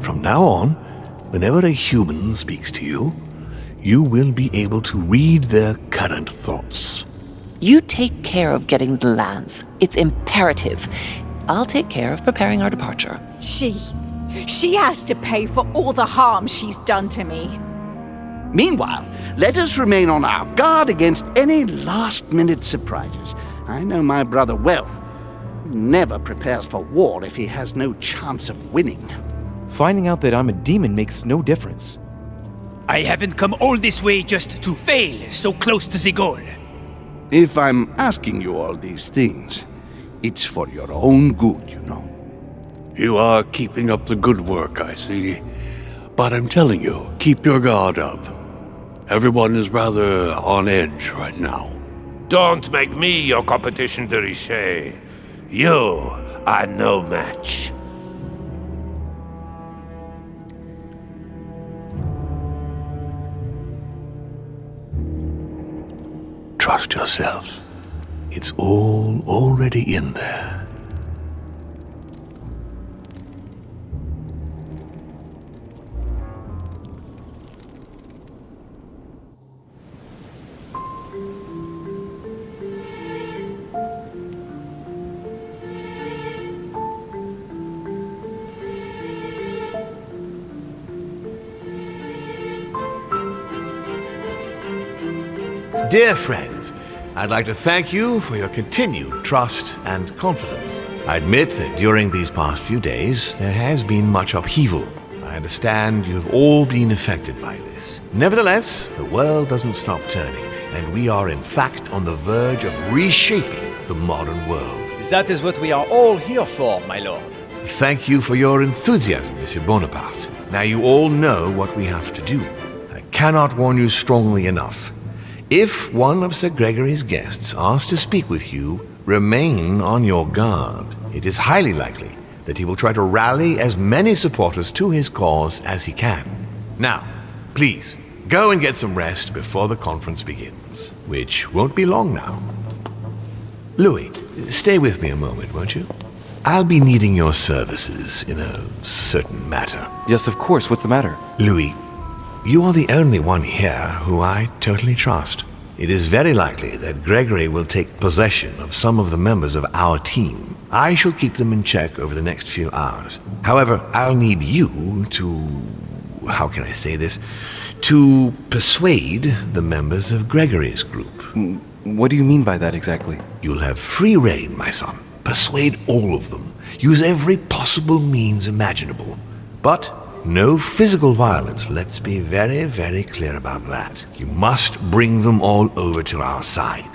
From now on, whenever a human speaks to you, you will be able to read their current thoughts. You take care of getting the lands. It's imperative. I'll take care of preparing our departure. She has to pay for all the harm she's done to me. Meanwhile, let us remain on our guard against any last-minute surprises. I know my brother well. He never prepares for war if he has no chance of winning. Finding out that I'm a demon makes no difference. I haven't come all this way just to fail so close to the goal. If I'm asking you all these things, it's for your own good, you know. You are keeping up the good work, I see. But I'm telling you, keep your guard up. Everyone is rather on edge right now. Don't make me your competition, de Richet. You are no match. Trust yourself. It's all already in there. Dear friends, I'd like to thank you for your continued trust and confidence. I admit that during these past few days, there has been much upheaval. I understand you've all been affected by this. Nevertheless, the world doesn't stop turning, and we are in fact on the verge of reshaping the modern world. That is what we are all here for, my lord. Thank you for your enthusiasm, Monsieur Bonaparte. Now you all know what we have to do. I cannot warn you strongly enough. If one of Sir Gregory's guests asks to speak with you, remain on your guard. It is highly likely that he will try to rally as many supporters to his cause as he can. Now, please, go and get some rest before the conference begins, which won't be long now. Louis, stay with me a moment, won't you? I'll be needing your services in a certain matter. Yes, of course. What's the matter? Louis, you are the only one here who I totally trust. It is very likely that Gregory will take possession of some of the members of our team. I shall keep them in check over the next few hours. However, I'll need you to... how can I say this? To persuade the members of Gregory's group. What do you mean by that exactly? You'll have free rein, my son. Persuade all of them. Use every possible means imaginable. But no physical violence, let's be very, very clear about that. You must bring them all over to our side.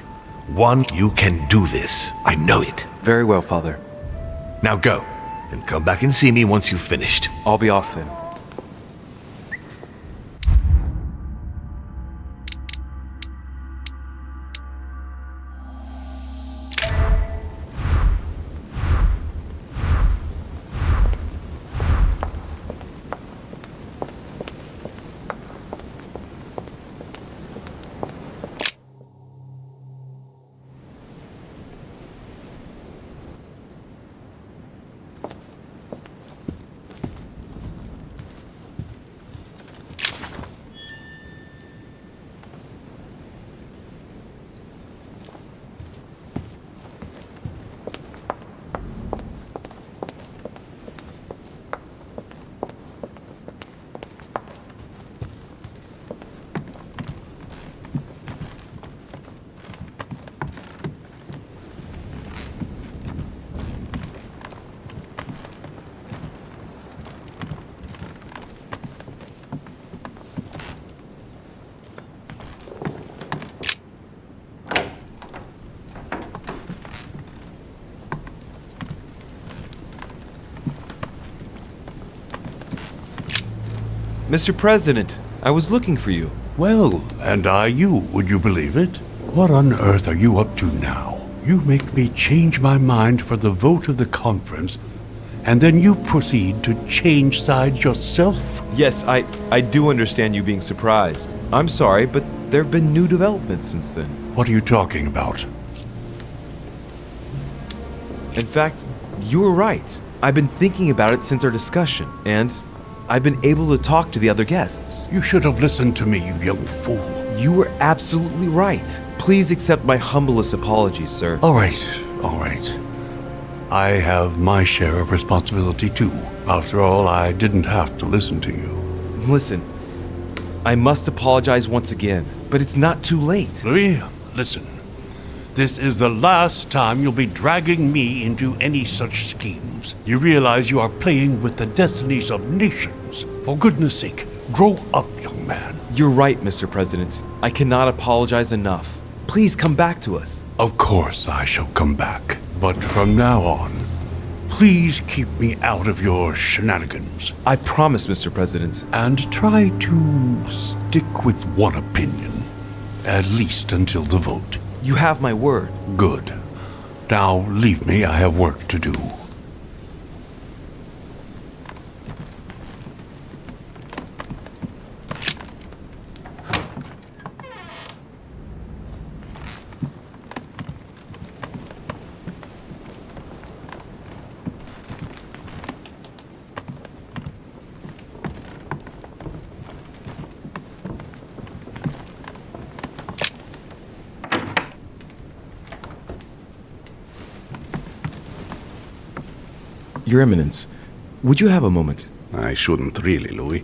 One, you can do this. I know it. Very well, Father. Now go, and come back and see me once you've finished. I'll be off then. Mr. President, I was looking for you. Well, and I you, would you believe it? What on earth are you up to now? You make me change my mind for the vote of the conference, and then you proceed to change sides yourself? Yes, I do understand you being surprised. I'm sorry, but there have been new developments since then. What are you talking about? In fact, you were right. I've been thinking about it since our discussion, and I've been able to talk to the other guests. You should have listened to me, you young fool. You were absolutely right. Please accept my humblest apologies, sir. All right. I have my share of responsibility too. After all, I didn't have to listen to you. Listen, I must apologize once again, but it's not too late. Louis, listen. This is the last time you'll be dragging me into any such schemes. You realize you are playing with the destinies of nations. For goodness sake, grow up, young man. You're right, Mr. President. I cannot apologize enough. Please come back to us. Of course I shall come back. But from now on, please keep me out of your shenanigans. I promise, Mr. President. And try to stick with one opinion. At least until the vote. You have my word. Good. Now leave me, I have work to do. Your Eminence, would you have a moment? I shouldn't really, Louis,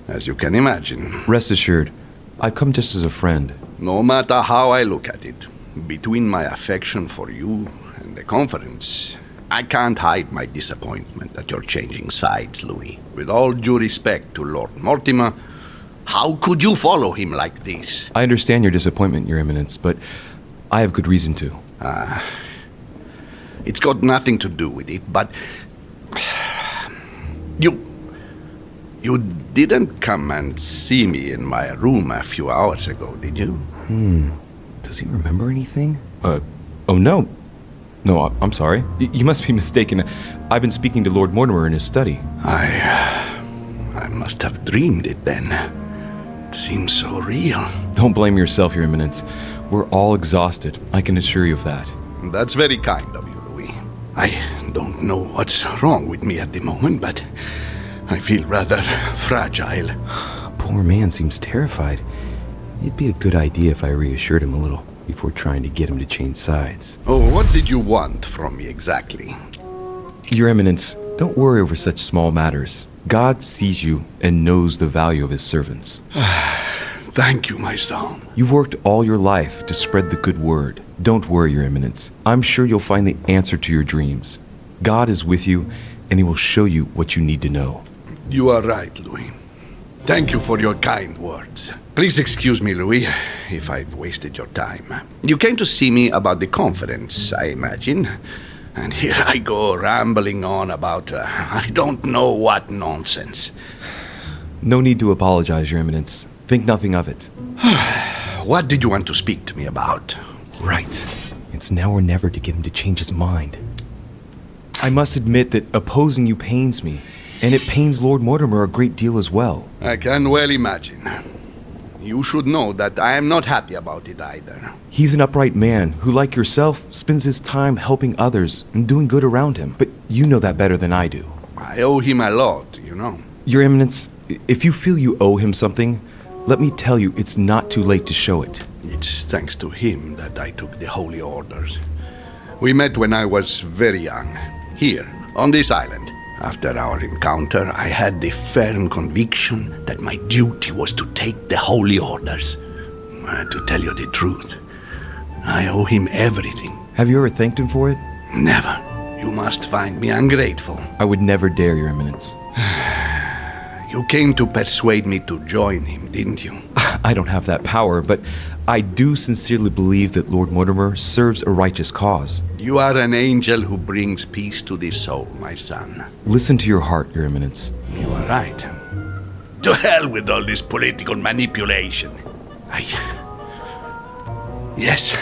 as you can imagine. Rest assured, I've come just as a friend. No matter how I look at it, between my affection for you and the conference, I can't hide my disappointment that you're changing sides, Louis. With all due respect to Lord Mortimer, how could you follow him like this? I understand your disappointment, Your Eminence, but I have good reason to. It's got nothing to do with it, but You didn't come and see me in my room a few hours ago, did you? Does he remember anything? Oh no. No, I'm sorry. You must be mistaken. I've been speaking to Lord Mortimer in his study. I must have dreamed it then. It seems so real. Don't blame yourself, Your Eminence. We're all exhausted. I can assure you of that. That's very kind of you, Louis. I don't know what's wrong with me at the moment, but I feel rather fragile. Poor man seems terrified. It'd be a good idea if I reassured him a little before trying to get him to change sides. Oh, what did you want from me exactly? Your Eminence, don't worry over such small matters. God sees you and knows the value of his servants. Thank you, my son. You've worked all your life to spread the good word. Don't worry, Your Eminence. I'm sure you'll find the answer to your dreams. God is with you, and he will show you what you need to know. You are right, Louis. Thank you for your kind words. Please excuse me, Louis, if I've wasted your time. You came to see me about the conference, I imagine. And here I go rambling on about I don't know what nonsense. No need to apologize, Your Eminence. Think nothing of it. What did you want to speak to me about? Right. It's now or never to get him to change his mind. I must admit that opposing you pains me, and it pains Lord Mortimer a great deal as well. I can well imagine. You should know that I am not happy about it either. He's an upright man who, like yourself, spends his time helping others and doing good around him. But you know that better than I do. I owe him a lot, you know. Your Eminence, if you feel you owe him something, let me tell you it's not too late to show it. It's thanks to him that I took the Holy Orders. We met when I was very young, here, on this island. After our encounter, I had the firm conviction that my duty was to take the Holy Orders. To tell you the truth, I owe him everything. Have you ever thanked him for it? Never. You must find me ungrateful. I would never dare, Your Eminence. You came to persuade me to join him, didn't you? I don't have that power, but I do sincerely believe that Lord Mortimer serves a righteous cause. You are an angel who brings peace to the soul, my son. Listen to your heart, Your Eminence. You are right. To hell with all this political manipulation. Yes,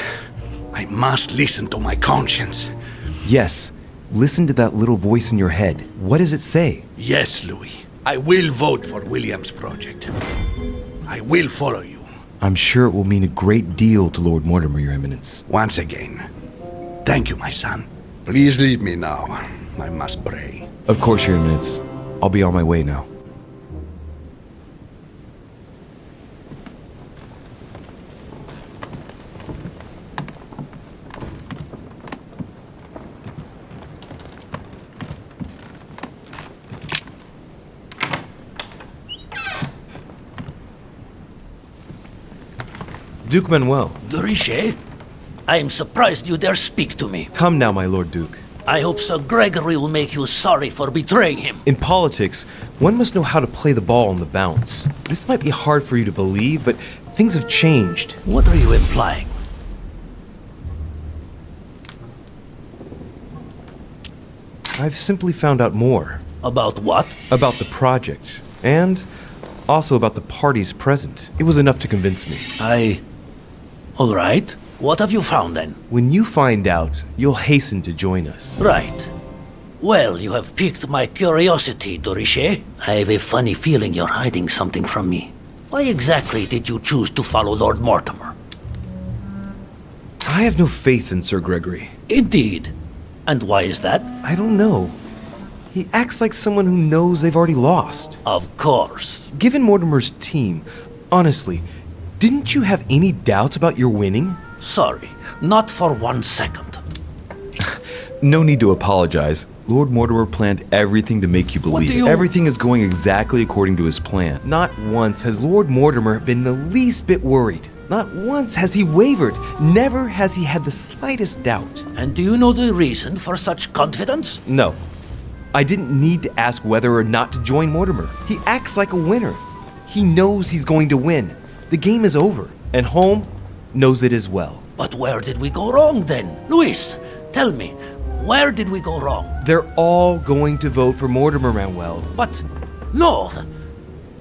I must listen to my conscience. Yes, listen to that little voice in your head. What does it say? Yes, Louis. I will vote for William's project. I will follow you. I'm sure it will mean a great deal to Lord Mortimer, Your Eminence. Once again, thank you, my son. Please leave me now. I must pray. Of course, Your Eminence. I'll be on my way now. Duke Manuel. De Richet? I am surprised you dare speak to me. Come now, my Lord Duke. I hope Sir Gregory will make you sorry for betraying him. In politics, one must know how to play the ball on the bounce. This might be hard for you to believe, but things have changed. What are you implying? I've simply found out more. About what? About the project, and also about the parties present. It was enough to convince me. All right. What have you found then? When you find out, you'll hasten to join us. Right. Well, you have piqued my curiosity, de Richet. I have a funny feeling you're hiding something from me. Why exactly did you choose to follow Lord Mortimer? I have no faith in Sir Gregory. Indeed. And why is that? I don't know. He acts like someone who knows they've already lost. Of course. Given Mortimer's team, honestly, didn't you have any doubts about your winning? Sorry, not for 1 second. No need to apologize. Lord Mortimer planned everything to make you believe it. Everything is going exactly according to his plan. Not once has Lord Mortimer been the least bit worried. Not once has he wavered. Never has he had the slightest doubt. And do you know the reason for such confidence? No. I didn't need to ask whether or not to join Mortimer. He acts like a winner. He knows he's going to win. The game is over, and Holm knows it as well. But where did we go wrong then? Luis, tell me, where did we go wrong? They're all going to vote for Mortimer, Manuel. But, no,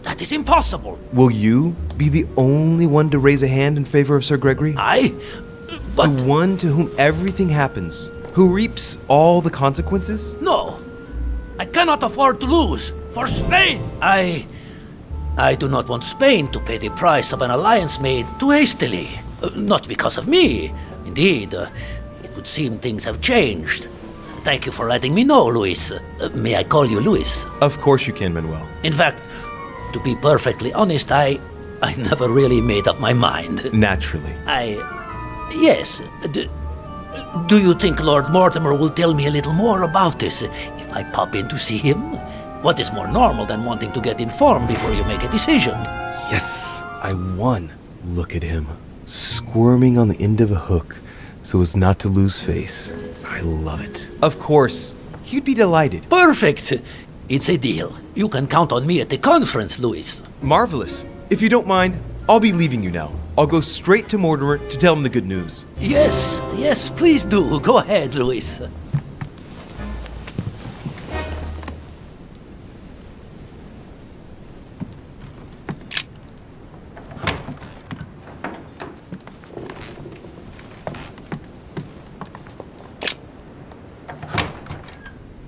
that is impossible. Will you be the only one to raise a hand in favor of Sir Gregory? But... The one to whom everything happens, who reaps all the consequences? No, I cannot afford to lose. For Spain! I do not want Spain to pay the price of an alliance made too hastily. Not because of me. Indeed, it would seem things have changed. Thank you for letting me know, Luis. May I call you Luis? Of course you can, Manuel. In fact, to be perfectly honest, I never really made up my mind. Naturally. Yes. Do you think Lord Mortimer will tell me a little more about this if I pop in to see him? What is more normal than wanting to get informed before you make a decision? Yes, I won. Look at him, squirming on the end of a hook so as not to lose face. I love it. Of course, he'd be delighted. Perfect. It's a deal. You can count on me at the conference, Luis. Marvelous. If you don't mind, I'll be leaving you now. I'll go straight to Mortimer to tell him the good news. Yes, please do. Go ahead, Luis.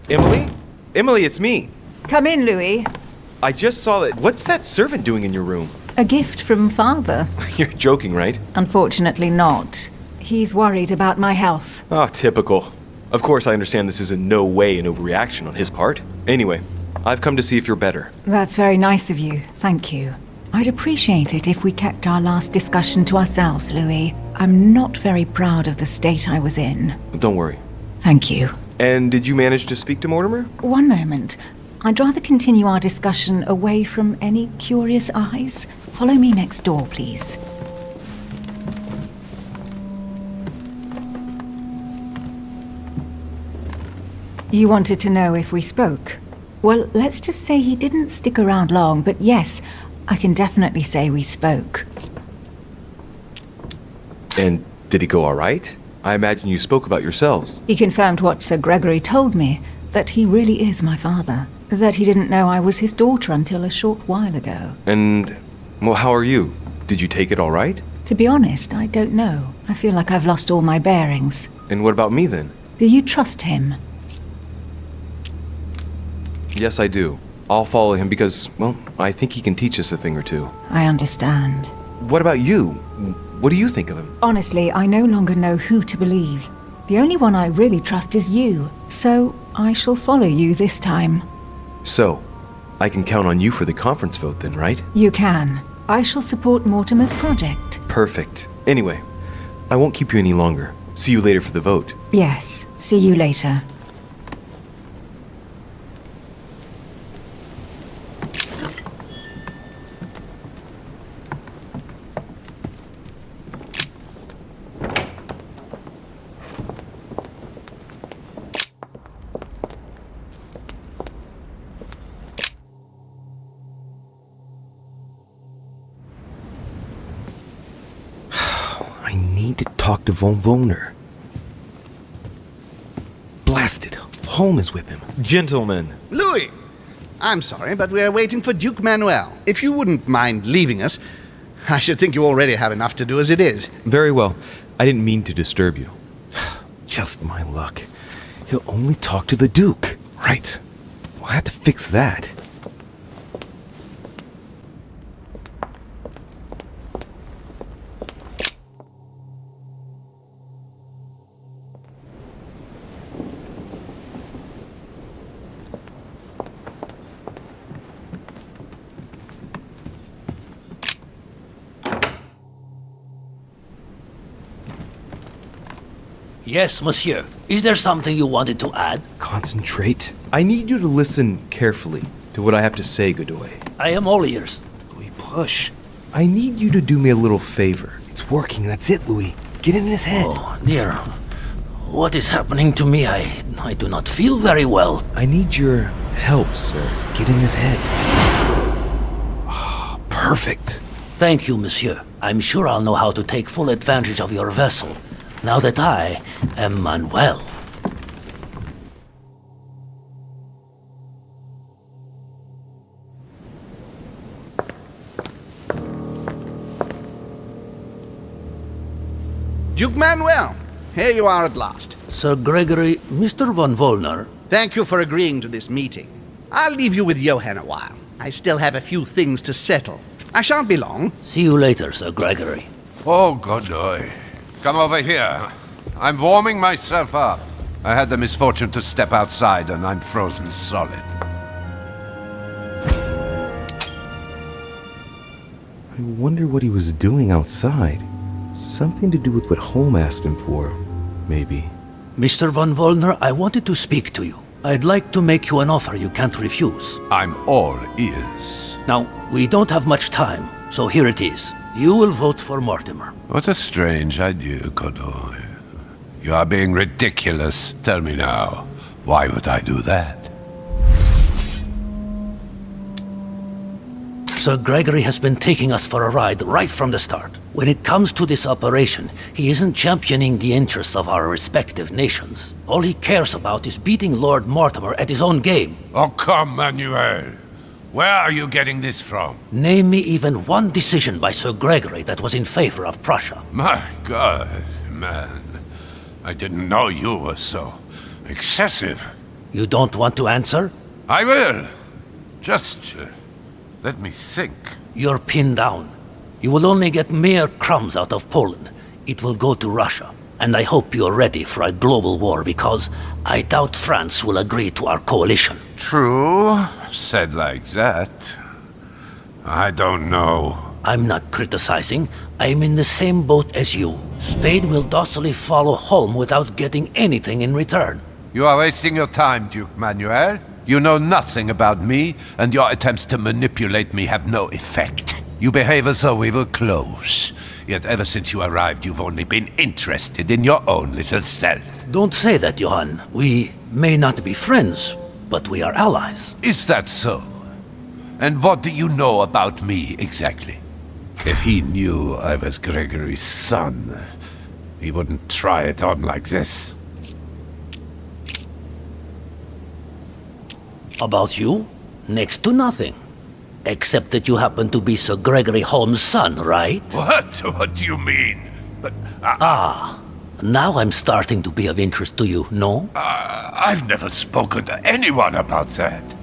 Emily? Emily, it's me. Come in, Louis. I just saw that. What's that servant doing in your room? A gift from Father. You're joking, right? Unfortunately not. He's worried about my health. Oh, typical. Of course, I understand this is in no way an overreaction on his part. Anyway, I've come to see if you're better. That's very nice of you. Thank you. I'd appreciate it if we kept our last discussion to ourselves, Louis. I'm not very proud of the state I was in. Don't worry. Thank you. And did you manage to speak to Mortimer? One moment. I'd rather continue our discussion away from any curious eyes. Follow me next door, please. You wanted to know if we spoke? Well, let's just say he didn't stick around long, but yes, I can definitely say we spoke. And did it go all right? I imagine you spoke about yourselves. He confirmed what Sir Gregory told me, that he really is my father. That he didn't know I was his daughter until a short while ago. And, well, how are you? Did you take it all right? To be honest, I don't know. I feel like I've lost all my bearings. And what about me then? Do you trust him? Yes, I do. I'll follow him because, well, I think he can teach us a thing or two. I understand. What about you? What do you think of him? Honestly, I no longer know who to believe. The only one I really trust is you, so I shall follow you this time. So, I can count on you for the conference vote then, right? You can. I shall support Mortimer's project. Perfect. Anyway, I won't keep you any longer. See you later for the vote. Yes, see you later. need to talk to von Wohner. Blast it. Holm is with him. Gentlemen. Louis! I'm sorry, but we are waiting for Duke Manuel. If you wouldn't mind leaving us, I should think you already have enough to do as it is. Very well. I didn't mean to disturb you. Just my luck. He'll only talk to the Duke. Right. We'll have to fix that. Yes, monsieur. Is there something you wanted to add? Concentrate. I need you to listen carefully to what I have to say, Godoy. I am all ears. Louis, push. I need you to do me a little favor. It's working, that's it, Louis. Get in his head. Oh, dear. What is happening to me? I do not feel very well. I need your help, sir. Get in his head. Oh, perfect. Thank you, monsieur. I'm sure I'll know how to take full advantage of your vessel, now that I am Manuel. Duke Manuel, here you are at last. Sir Gregory, Mr. von Wohner. Thank you for agreeing to this meeting. I'll leave you with Johann a while. I still have a few things to settle. I shan't be long. See you later, Sir Gregory. Oh, Godoy. Come over here. I'm warming myself up. I had the misfortune to step outside and I'm frozen solid. I wonder what he was doing outside. Something to do with what Holm asked him for, maybe. Mr. von Wohner, I wanted to speak to you. I'd like to make you an offer you can't refuse. I'm all ears. Now, we don't have much time, so here it is. You will vote for Mortimer. What a strange idea, Godoy. You are being ridiculous. Tell me now, why would I do that? Sir Gregory has been taking us for a ride right from the start. When it comes to this operation, he isn't championing the interests of our respective nations. All he cares about is beating Lord Mortimer at his own game. Oh, come, Manuel. Where are you getting this from? Name me even one decision by Sir Gregory that was in favor of Prussia. My God, man. I didn't know you were so excessive. You don't want to answer? I will. Just let me think. You're pinned down. You will only get mere crumbs out of Poland. It will go to Russia. And I hope you're ready for a global war because I doubt France will agree to our coalition. True. Said like that. I don't know. I'm not criticizing. I'm in the same boat as you. Spain will docilely follow Holm without getting anything in return. You are wasting your time, Duke Manuel. You know nothing about me, and your attempts to manipulate me have no effect. You behave as though we were close. Yet ever since you arrived, you've only been interested in your own little self. Don't say that, Johann. We may not be friends, but we are allies. Is that so? And what do you know about me, exactly? If he knew I was Gregory's son, he wouldn't try it on like this. About you? Next to nothing. Except that you happen to be Sir Gregory Holm's son, right? What? What do you mean? But, now I'm starting to be of interest to you, no? I've never spoken to anyone about that.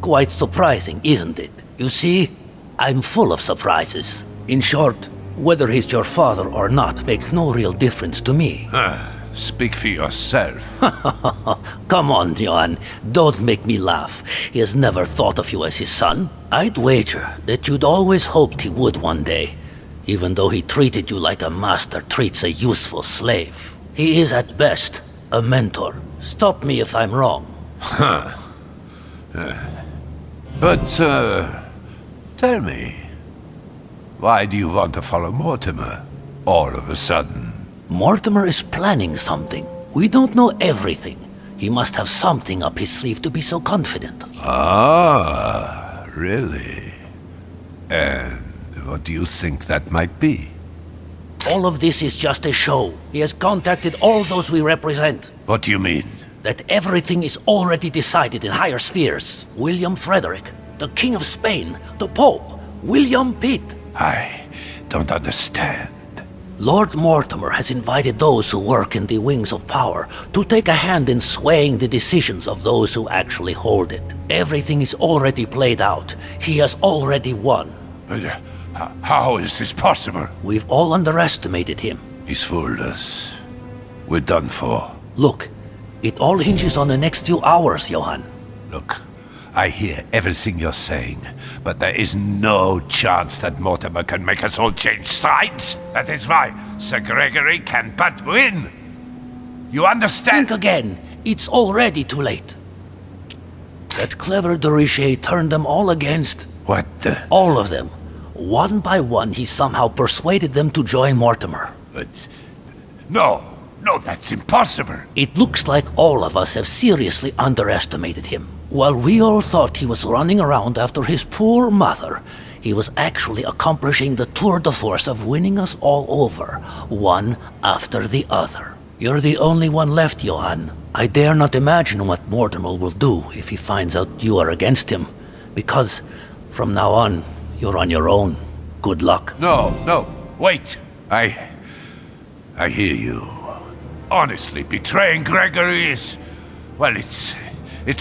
Quite surprising, isn't it? You see, I'm full of surprises. In short, whether he's your father or not makes no real difference to me. Speak for yourself. Come on, Johann. Don't make me laugh. He has never thought of you as his son. I'd wager that you'd always hoped he would one day, even though he treated you like a master treats a useful slave. He is at best a mentor. Stop me if I'm wrong. But, tell me, why do you want to follow Mortimer all of a sudden? Mortimer is planning something. We don't know everything. He must have something up his sleeve to be so confident. Ah, really? And what do you think that might be? All of this is just a show. He has contacted all those we represent. What do you mean? That everything is already decided in higher spheres. William Frederick, the King of Spain, the Pope, William Pitt. I don't understand. Lord Mortimer has invited those who work in the wings of power to take a hand in swaying the decisions of those who actually hold it. Everything is already played out. He has already won. How is this possible? We've all underestimated him. He's fooled us. We're done for. Look, it all hinges on the next few hours, Johann. Look, I hear everything you're saying, but there is no chance that Mortimer can make us all change sides. That is why Sir Gregory can but win. You understand? Think again. It's already too late. That clever de Richet turned them all against... What the... All of them. One by one, he somehow persuaded them to join Mortimer. But... No, that's impossible. It looks like all of us have seriously underestimated him. While we all thought he was running around after his poor mother, he was actually accomplishing the tour de force of winning us all over, one after the other. You're the only one left, Johann. I dare not imagine what Mortimer will do if he finds out you are against him, because from now on, you're on your own. Good luck. No, wait. I hear you. Honestly, betraying Gregory is... Well, it's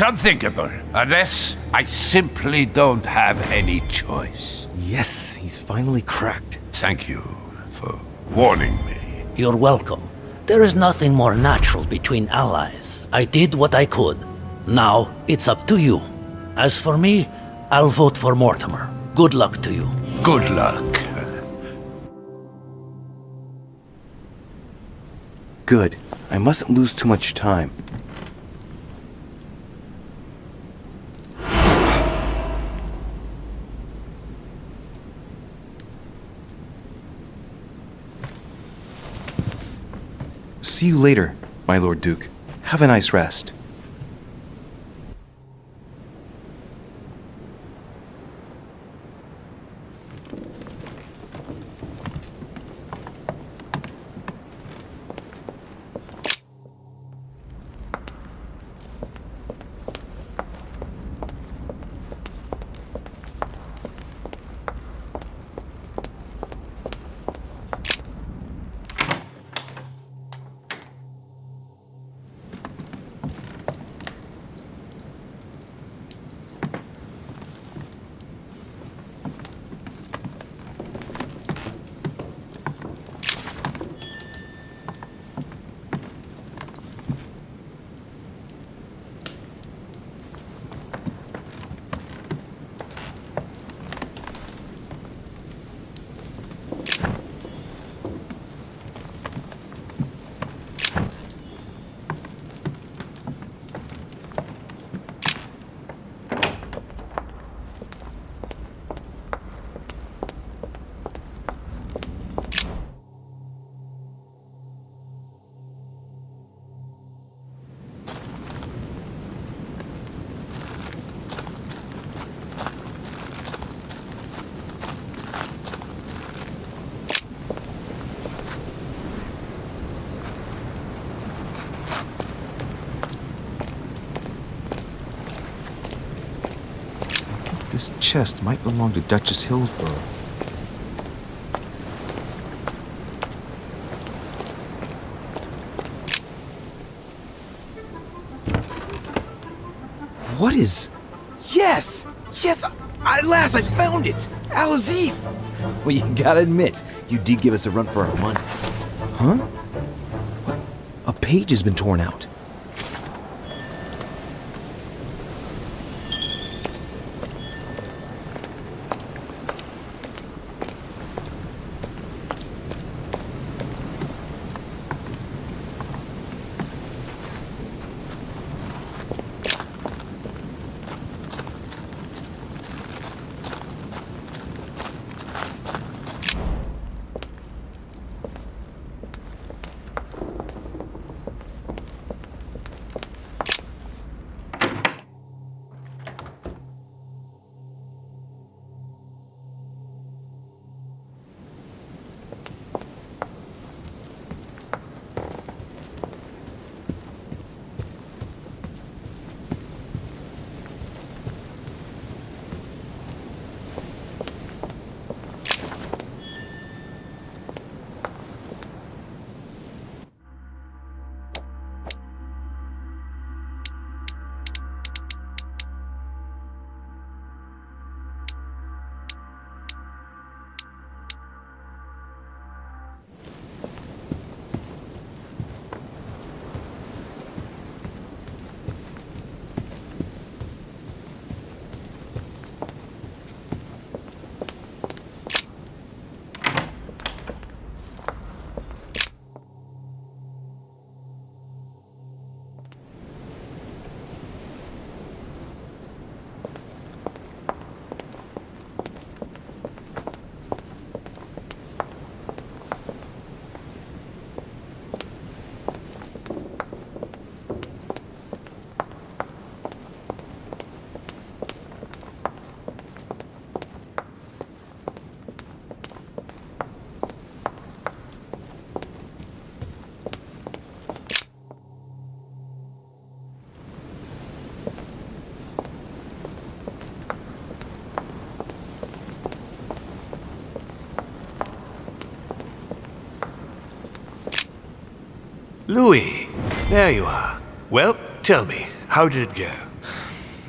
unthinkable. Unless I simply don't have any choice. Yes, he's finally cracked. Thank you for warning me. You're welcome. There is nothing more natural between allies. I did what I could. Now, it's up to you. As for me, I'll vote for Mortimer. Good luck to you. Good luck. Good. I mustn't lose too much time. See you later, my Lord Duke. Have a nice rest. This chest might belong to Duchess Hillsborough. What is... Yes! Yes! At last I found it! Al-Azif! Well, you gotta admit, you did give us a run for our money. Huh? What? A page has been torn out. Louis, there you are. Well, tell me, how did it go?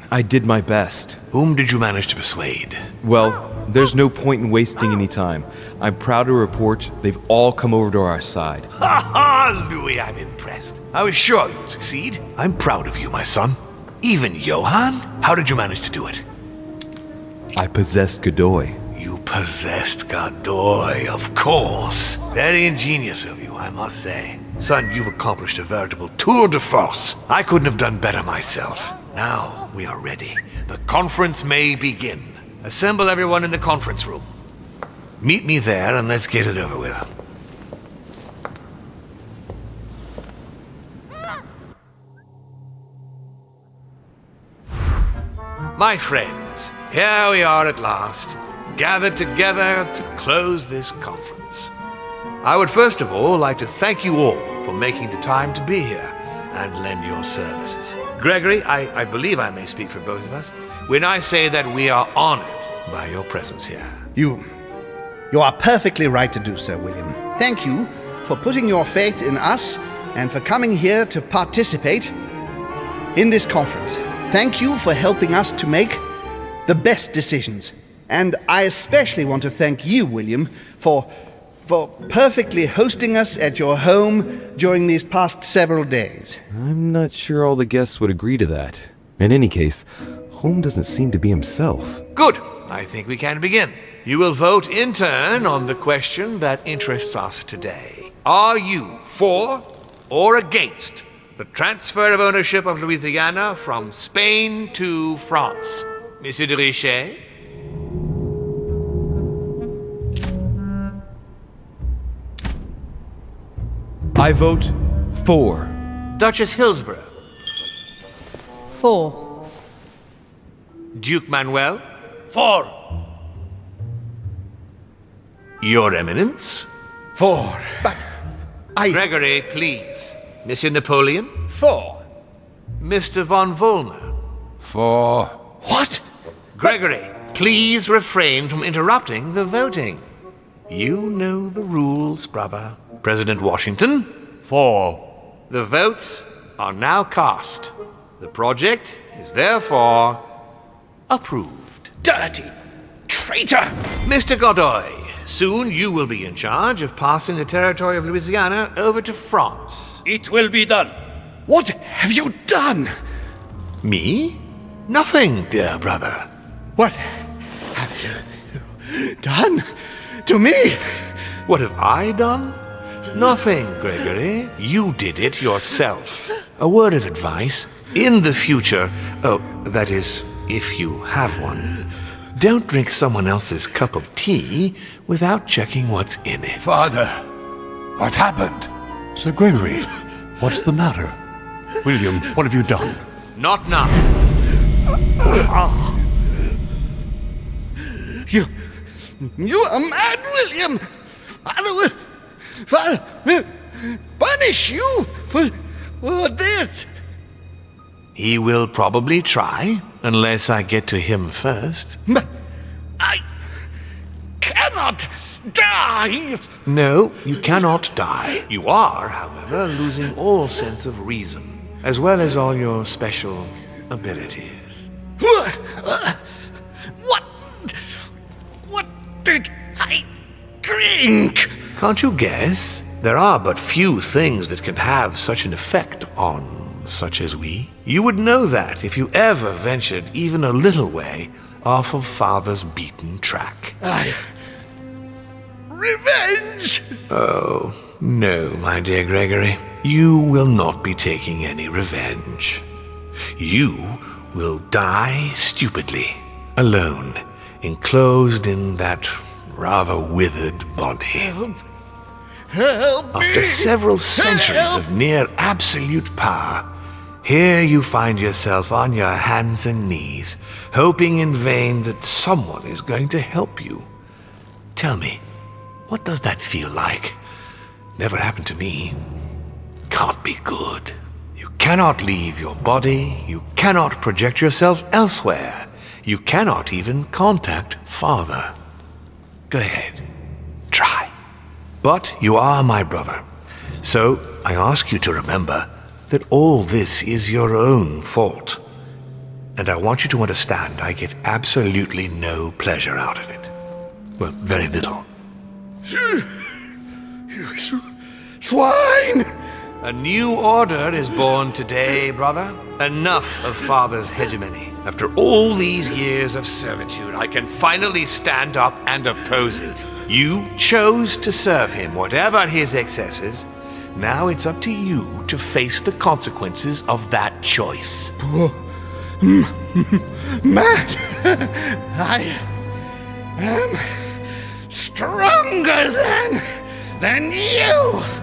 I did my best. Whom did you manage to persuade? Well, there's no point in wasting any time. I'm proud to report they've all come over to our side. Ha ha, Louis, I'm impressed. I was sure you'd succeed. I'm proud of you, my son. Even Johann? How did you manage to do it? I possessed Godoy. You possessed Godoy, of course. Very ingenious of you, I must say. Son, you've accomplished a veritable tour de force. I couldn't have done better myself. Now we are ready. The conference may begin. Assemble everyone in the conference room. Meet me there and let's get it over with. My friends, here we are at last, gathered together to close this conference. I would first of all like to thank you all for making the time to be here and lend your services. Gregory, I believe I may speak for both of us when I say that we are honored by your presence here. You are perfectly right to do so, William. Thank you for putting your faith in us and for coming here to participate in this conference. Thank you for helping us to make the best decisions. And I especially want to thank you, William, for perfectly hosting us at your home during these past several days. I'm not sure all the guests would agree to that. In any case, Holm doesn't seem to be himself. Good. I think we can begin. You will vote in turn on the question that interests us today. Are you for or against the transfer of ownership of Louisiana from Spain to France? Monsieur de Richet? I vote for. Duchess Hillsborough? For. Duke Manuel? For. Your Eminence? For. But Gregory, please. Monsieur Napoleon? For. Mr. von Vollmer? For. What? Gregory, please refrain from interrupting the voting. You know the rules, brother. President Washington? For. The votes are now cast. The project is therefore approved. Dirty traitor! Mr. Godoy, soon you will be in charge of passing the territory of Louisiana over to France. It will be done. What have you done? Me? Nothing, dear brother. What have you done to me? What have I done? Nothing, Gregory. You did it yourself. A word of advice. In the future, that is, if you have one, don't drink someone else's cup of tea without checking what's in it. Father, what happened? Sir Gregory, what's the matter? William, what have you done? Not now. You are mad, William! Father will punish you for this! He will probably try, unless I get to him first. But I cannot die! No, you cannot die. You are, however, losing all sense of reason, as well as all your special abilities. What did I drink? Can't you guess? There are but few things that can have such an effect on such as we. You would know that if you ever ventured even a little way off of Father's beaten track. Revenge! Oh, no, my dear Gregory. You will not be taking any revenge. You will die stupidly, alone, enclosed in that rather withered body. Help me! After several centuries of near absolute power, here you find yourself on your hands and knees, hoping in vain that someone is going to help you. Tell me, what does that feel like? Never happened to me. Can't be good. You cannot leave your body, you cannot project yourself elsewhere, you cannot even contact Father. Go ahead, try. But you are my brother, So, I ask you to remember that all this is your own fault. And I want you to understand I get absolutely no pleasure out of it. Well, very little. You swine! A new order is born today, brother. Enough of Father's hegemony. After all these years of servitude, I can finally stand up and oppose it. You chose to serve him, whatever his excesses. Now it's up to you to face the consequences of that choice. Matt, I am stronger than you.